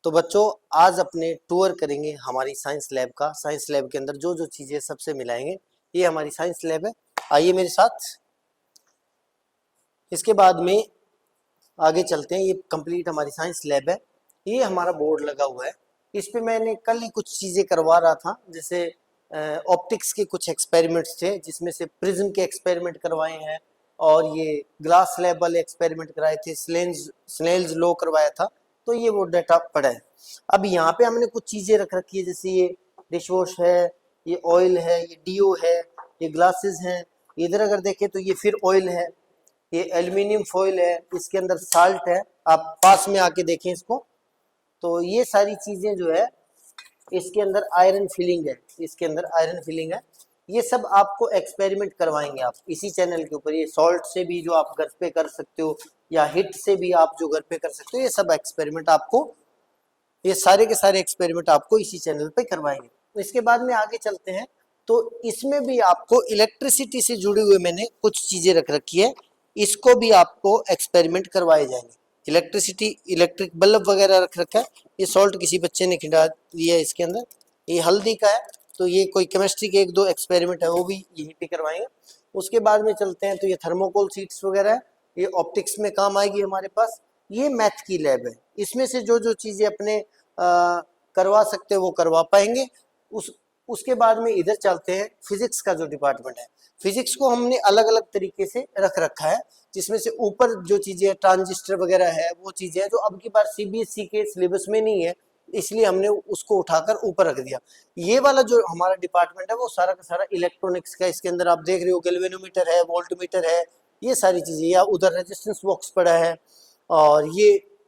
तो बच्चों आज अपने टूर करेंगे हमारी साइंस लैब का। साइंस लैब के अंदर जो जो चीजें सबसे मिलाएंगे, ये हमारी साइंस लैब है। आइए मेरे साथ। इसके बाद में आगे चलते हैं। ये कंप्लीट हमारी साइंस लैब है। ये हमारा बोर्ड लगा हुआ है। इस पे मैंने कल ही कुछ चीजें करवा रहा था, जैसे ऑप्टिक्स के कुछ एक्सपेरिमेंट्स थे, जिसमें से प्रिज्म के एक्सपेरिमेंट करवाए हैं और ये ग्लास स्लैब वाले एक्सपेरिमेंट कराए थे, स्नेल्स लॉ करवाया था। तो ये वो डाटा पड़ा है। अब यहाँ पे हमने कुछ चीजें रख रखी है, जैसे ये डिश वॉश है, ये ऑयल है, ये डीओ है, ये ग्लासेस हैं। इधर अगर देखें तो ये फिर ऑयल है, ये एल्यूमिनियम फॉइल है, इसके अंदर साल्ट है। आप पास में आके देखें इसको, तो ये सारी चीजें जो है, इसके अंदर आयरन फिलिंग है, इसके अंदर आयरन फिलिंग है। ये सब आपको एक्सपेरिमेंट करवाएंगे आप इसी चैनल के ऊपर। ये सॉल्ट से भी जो आप घर पे कर सकते हो, या हिट से भी आप जो घर पे कर सकते हो, ये सब एक्सपेरिमेंट आपको, ये सारे के सारे एक्सपेरिमेंट आपको इसी चैनल पे करवाएंगे। इसके बाद में आगे चलते हैं, तो इसमें भी आपको इलेक्ट्रिसिटी से जुड़े हुए मैंने कुछ चीजें रख रखी है, इसको भी आपको एक्सपेरिमेंट करवाए जाएंगे। इलेक्ट्रिसिटी, इलेक्ट्रिक बल्ब वगैरह रख रखा है। ये सॉल्ट किसी बच्चे ने खिला दिया है इसके अंदर, ये हल्दी का है, तो ये कोई केमिस्ट्री के एक दो एक्सपेरिमेंट है, वो भी यहीं पे करवाएंगे। उसके बाद में चलते हैं, तो ये थर्मोकोल सीट्स वगैरह है, ये ऑप्टिक्स में काम आएगी हमारे पास। ये मैथ की लैब है, इसमें से जो जो चीजें अपने करवा सकते हैं वो करवा पाएंगे। उसके बाद में इधर चलते हैं, फिजिक्स का जो डिपार्टमेंट है। फिजिक्स को हमने अलग अलग तरीके से रख रखा है, जिसमें से ऊपर जो चीजें ट्रांजिस्टर वगैरह है, वो चीजें जो अब की बार सीबीएसई के सिलेबस में नहीं है, इसलिए हमने उसको उठाकर ऊपर रख दिया। ये वाला जो हमारा डिपार्टमेंट है वो सारा का सारा इलेक्ट्रॉनिक्स का। इसके अंदर आप देख रहे हो गैल्वेनोमीटर है, वोल्टमीटर है, ये सारी चीजें, या उधर रेजिस्टेंस बॉक्स पड़ा है, और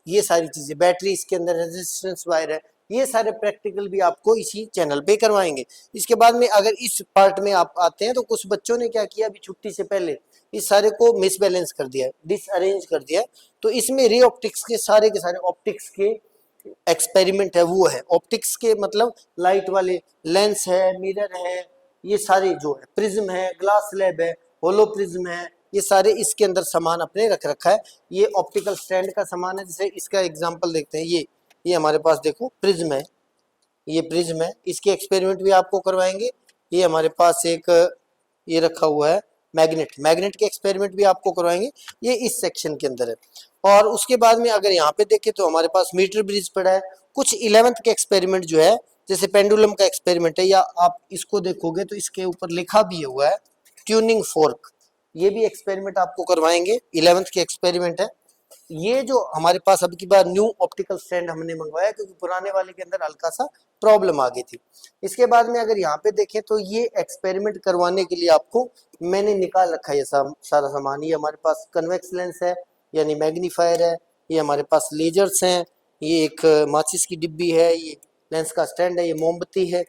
ये सारी चीजें, बैटरी इसके अंदर, रेजिस्टेंस वायर है, ये सारे प्रैक्टिकल भी आपको इसी चैनल पे करवाएंगे। इसके बाद में अगर इस पार्ट में आप आते हैं, तो कुछ बच्चों ने क्या किया, अभी छुट्टी से पहले इस सारे को मिसबैलेंस कर दिया है, डिसअरेंज कर दिया है। तो इसमें रे ऑप्टिक्स के सारे ऑप्टिक्स के एक्सपेरिमेंट है, वो है ऑप्टिक्स के, मतलब लाइट वाले लेंस है, मिरर है, ये सारे जो है, प्रिज्म है, ग्लास स्लैब है, होलो प्रिज्म है, ये सारे इसके अंदर सामान अपने रख रखा है। ये ऑप्टिकल स्टैंड का सामान है। जैसे इसका एग्जांपल देखते हैं, ये हमारे पास देखो प्रिज्म है, ये प्रिज्म है, इसके एक्सपेरिमेंट भी आपको करवाएंगे। ये हमारे पास एक ये रखा हुआ है मैग्नेट के एक्सपेरिमेंट भी आपको करवाएंगे, ये इस सेक्शन के अंदर है। और उसके बाद में अगर यहाँ पे देखें, तो हमारे पास मीटर ब्रिज पड़ा है। कुछ 11th के एक्सपेरिमेंट जो है, जैसे पेंडुलम का एक्सपेरिमेंट है, या आप इसको देखोगे तो इसके ऊपर लिखा भी हुआ है ट्यूनिंग फोर्क, ये भी एक्सपेरिमेंट आपको करवाएंगे, 11th के एक्सपेरिमेंट है। ये जो हमारे पास अब की बार न्यू ऑप्टिकल स्टैंड हमने मंगवाया, क्योंकि पुराने वाले के अंदर हल्का सा प्रॉब्लम आ गई थी। इसके बाद में अगर यहाँ पे देखें, तो ये एक्सपेरिमेंट करवाने के लिए आपको मैंने निकाल रखा है ये सारा सामान। ये हमारे पास कन्वेक्स लेंस है, यानी मैग्नीफायर है, ये हमारे पास लेजर्स हैं, ये एक माचिस की डिब्बी है, ये लेंस का स्टैंड है, ये मोमबत्ती है,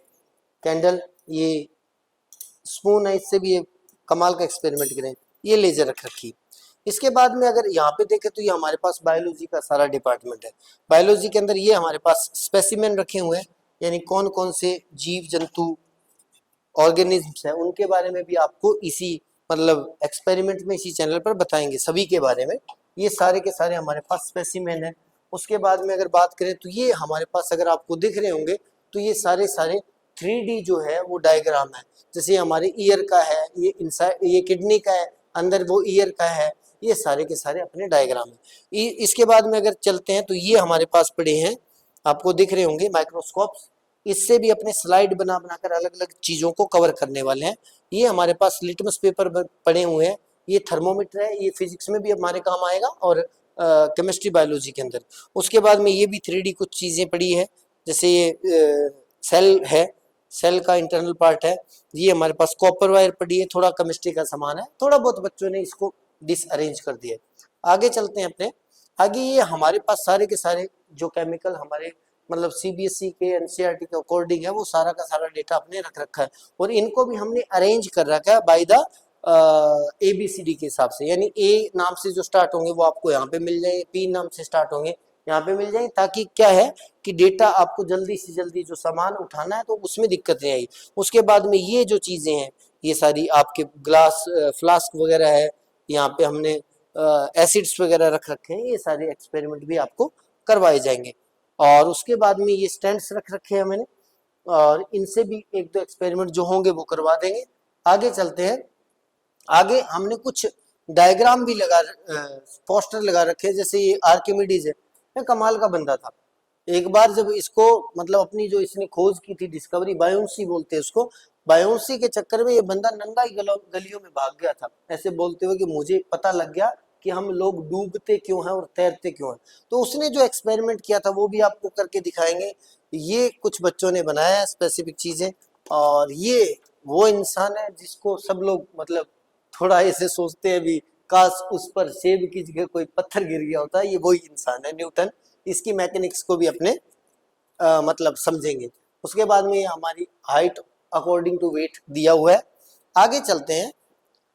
कैंडल, ये स्पून है, इससे भी ये कमाल का एक्सपेरिमेंट करें, ये लेजर रख रखी। इसके बाद में अगर यहाँ पे देखें, तो ये हमारे पास बायोलॉजी का सारा डिपार्टमेंट है। बायोलॉजी के अंदर ये हमारे पास स्पेसिमेन रखे हुए हैं, यानी कौन कौन से जीव जंतु ऑर्गेनिज्म्स हैं, उनके बारे में भी आपको इसी, मतलब एक्सपेरिमेंट में इसी चैनल पर बताएंगे सभी के बारे में। ये सारे के सारे हमारे पास स्पेसिमेन है। उसके बाद में अगर बात करें, तो ये हमारे पास अगर आपको दिख रहे होंगे, तो ये सारे 3D जो है वो डायग्राम है। जैसे हमारे ईयर का है, ये इनसाइड, ये किडनी का है, अंदर वो ईयर का है, ये सारे के सारे अपने डायग्राम है। इसके बाद में अगर चलते हैं, तो ये हमारे पास पड़े हैं, आपको दिख रहे होंगे माइक्रोस्कोप्स, इससे भी अपने स्लाइड बना बनाकर अलग अलग चीजों को कवर करने वाले हैं। ये हमारे पास लिटमस पेपर पड़े हुए हैं, ये थर्मोमीटर है, ये फिजिक्स में भी हमारे काम आएगा, और केमिस्ट्री बायोलॉजी के अंदर। उसके बाद में ये भी 3D कुछ चीजें पड़ी है, जैसे ये सेल है, सेल का इंटरनल पार्ट है, ये हमारे पास कॉपर वायर पड़ी है, थोड़ा केमिस्ट्री का सामान है, थोड़ा बहुत बच्चों ने इसको डिसअरेंज कर दिया है। आगे चलते हैं अपने आगे। ये हमारे पास सारे के सारे जो केमिकल हमारे, मतलब सीबीएसई के एनसीईआरटी के अकॉर्डिंग है, वो सारा का सारा डेटा अपने रख रखा है, और इनको भी हमने अरेंज कर रखा है बाय द ABCD के हिसाब से। यानी ए नाम से जो स्टार्ट होंगे वो आपको यहाँ पे मिल जाए, पी नाम से स्टार्ट होंगे यहाँ पे मिल जाए, ताकि क्या है कि डेटा आपको जल्दी से जल्दी जो सामान उठाना है तो उसमें दिक्कत नहीं आई। उसके बाद में ये जो चीजें हैं, ये सारी आपके ग्लास फ्लास्क वगैरह है, यहाँ पे हमने एसिड्स वगैरह रख रखे हैं, ये सारे एक्सपेरिमेंट भी आपको करवाए जाएंगे। और उसके बाद में ये स्टैंड्स रख रखे हैं मैंने, और इनसे भी एक दो एक्सपेरिमेंट जो होंगे वो करवा देंगे। आगे चलते हैं। आगे हमने कुछ डायग्राम भी पोस्टर लगा रखे हैं। जैसे ये आर्किमिडीज है, ये कमाल का बंदा था। एक बार जब इसको मतलब अपनी जो इसने खोज की थी, डिस्कवरी, बायोन्सी बोलते हैं उसको, बायोन्सी के चक्कर में ये बंदा नंगा ही गलियों में भाग गया था, ऐसे बोलते हुए कि मुझे पता लग गया कि हम लोग डूबते क्यों हैं और तैरते क्यों हैं। तो उसने जो एक्सपेरिमेंट किया था वो भी आपको करके दिखाएंगे। ये कुछ बच्चों ने बनाया है स्पेसिफिक चीजें, और ये वो इंसान है जिसको सब लोग मतलब थोड़ा ऐसे सोचते हैं भी, काश उस पर सेब की जगह कोई पत्थर गिर गया होता है। ये वही इंसान है, न्यूटन। इसकी मैकेनिक्स को भी अपने मतलब समझेंगे। उसके बाद में हमारी हाइट अकॉर्डिंग टू वेट दिया हुआ है। आगे चलते हैं।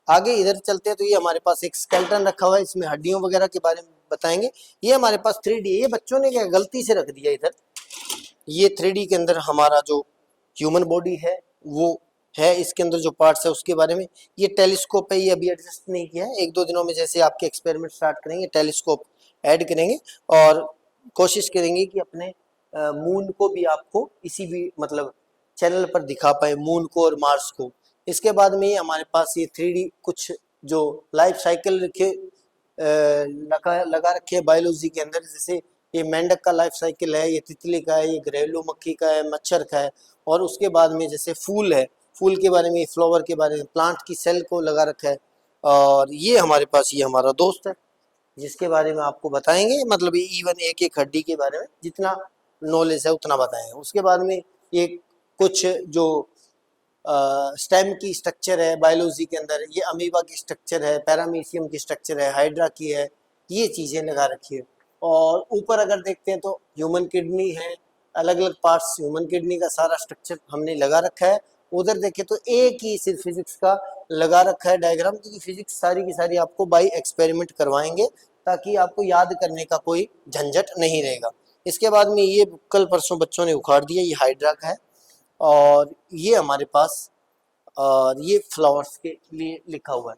आगे इधर चलते हैं तो ये हमारे पास एक स्केलेटन रखा हुआ है, इसमें हड्डियों वगैरह के बारे में बताएंगे। ये हमारे पास 3D है। ये बच्चों ने क्या गलती से रख दिया इधर। ये 3D के अंदर हमारा जो ह्यूमन बॉडी है वो है, इसके अंदर जो पार्ट्स है उसके बारे में। ये टेलीस्कोप है, ये अभी एडजस्ट नहीं किया है। एक दो दिनों में जैसे आपके एक्सपेरिमेंट स्टार्ट करेंगे टेलीस्कोप ऐड करेंगे, और कोशिश करेंगे कि अपने मून को भी आपको इसी भी मतलब चैनल पर दिखा पाए, मून को और मार्स को। इसके बाद में हमारे पास ये 3D कुछ जो लाइफ साइकिल रखे लगा रखे हैं बायोलॉजी के अंदर। जैसे ये मेंढक का लाइफ साइकिल है, ये तितली का है, ये घरेलू मक्खी का है, मच्छर का है। और उसके बाद में जैसे फूल है, फूल के बारे में, फ्लावर के बारे में, प्लांट की सेल को लगा रखा है। और ये हमारे पास ये हमारा दोस्त है जिसके बारे में आपको बताएंगे, मतलब इवन एक एक हड्डी के बारे में जितना नॉलेज है उतना बताएंगे। उसके बाद में ये कुछ जो स्टेम की स्ट्रक्चर है बायोलॉजी के अंदर, ये अमीबा की स्ट्रक्चर है, पैरामीशियम की स्ट्रक्चर है, हाइड्रा की है, ये चीजें लगा रखी है। और ऊपर अगर देखते हैं तो ह्यूमन किडनी है, अलग अलग पार्ट्स ह्यूमन किडनी का सारा स्ट्रक्चर हमने लगा रखा है। उधर देखें तो एक ही सिर्फ फिजिक्स का लगा रखा है डायग्राम, क्योंकि फिजिक्स सारी की सारी आपको बाई एक्सपेरिमेंट करवाएंगे ताकि आपको याद करने का कोई झंझट नहीं रहेगा। इसके बाद में ये कल परसों बच्चों ने उखाड़ दिया, ये हाइड्रा का है। और ये हमारे पास और ये फ्लावर्स के लिए लिखा हुआ है।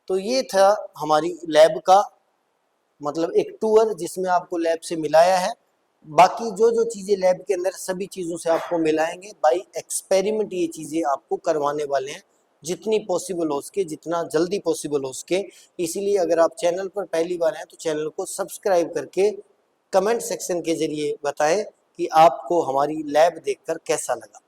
तो ये था हमारी लैब का मतलब एक टूर जिसमें आपको लैब से मिलाया है। बाकी जो जो चीज़ें लैब के अंदर सभी चीज़ों से आपको मिलाएंगे, बाई एक्सपेरिमेंट ये चीज़ें आपको करवाने वाले हैं जितनी पॉसिबल हो सके, जितना जल्दी पॉसिबल हो सके। इसीलिए अगर आप चैनल पर पहली बार हैं तो चैनल को सब्सक्राइब करके कमेंट सेक्शन के जरिए बताएं कि आपको हमारी लैब देखकर कैसा लगा।